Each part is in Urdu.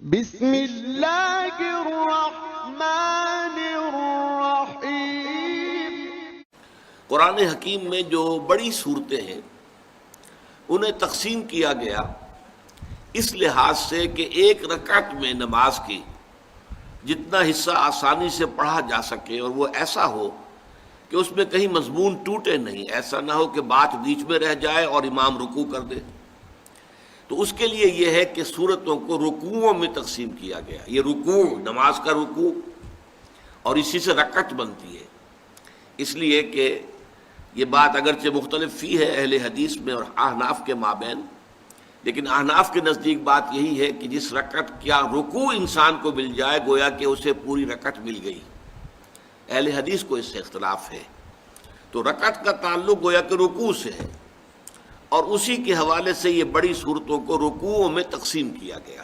بسم اللہ الرحمن الرحیم۔ قرآن حکیم میں جو بڑی صورتیں ہیں انہیں تقسیم کیا گیا اس لحاظ سے کہ ایک رکعت میں نماز کی جتنا حصہ آسانی سے پڑھا جا سکے اور وہ ایسا ہو کہ اس میں کہیں مضمون ٹوٹے نہیں، ایسا نہ ہو کہ بات بیچ میں رہ جائے اور امام رکوع کر دے۔ تو اس کے لیے یہ ہے کہ سورتوں کو رکوعوں میں تقسیم کیا گیا۔ یہ رکوع نماز کا رکوع اور اسی سے رکعت بنتی ہے، اس لیے کہ یہ بات اگرچہ مختلف فی ہے اہل حدیث میں اور احناف کے مابین، لیکن احناف کے نزدیک بات یہی ہے کہ جس رکعت کیا رکوع انسان کو مل جائے گویا کہ اسے پوری رکعت مل گئی۔ اہل حدیث کو اس سے اختلاف ہے، تو رکعت کا تعلق گویا کہ رکوع سے ہے، اور اسی کے حوالے سے یہ بڑی صورتوں کو رکوعوں میں تقسیم کیا گیا۔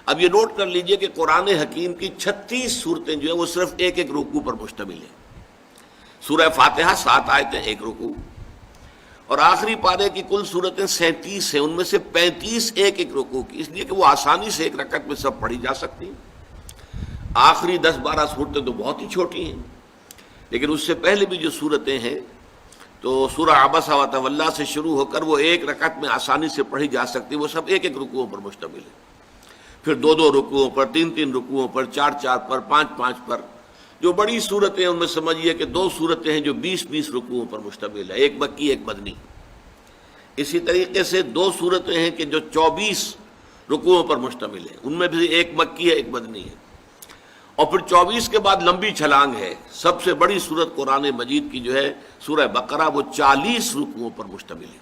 اب یہ نوٹ کر لیجئے کہ قرآن حکیم کی 36 صورتیں جو ہیں وہ صرف ایک ایک رکوع پر مشتمل ہیں۔ سورہ فاتحہ 7 آیتیں، ایک رکوع، اور آخری پارے کی کل صورتیں 37 ہیں، ان میں سے 35 ایک ایک رکوع کی، اس لیے کہ وہ آسانی سے ایک رکعت میں سب پڑھی جا سکتی ہیں۔ آخری 10-12 صورتیں تو بہت ہی چھوٹی ہیں، لیکن اس سے پہلے بھی جو صورتیں ہیں تو سورہ عبس و تولی سے شروع ہو کر وہ ایک رکعت میں آسانی سے پڑھی جا سکتی، وہ سب ایک ایک رکوعوں پر مشتمل ہے۔ پھر 2 رکوعوں پر، 3 رکوعوں پر، 4 پر، 5 پر۔ جو بڑی صورتیں ہیں ان میں سمجھیے کہ 2 صورتیں ہیں جو 20 رکوعوں پر مشتمل ہے، ایک مکی ایک مدنی۔ اسی طریقے سے 2 صورتیں ہیں کہ جو 24 رکوعوں پر مشتمل ہیں، ان میں بھی ایک مکی ہے ایک مدنی ہے۔ اور پھر 24 کے بعد لمبی چھلانگ ہے، سب سے بڑی سورت قرآن مجید کی جو ہے سورہ بقرہ، وہ 40 رکوعوں پر مشتمل ہے۔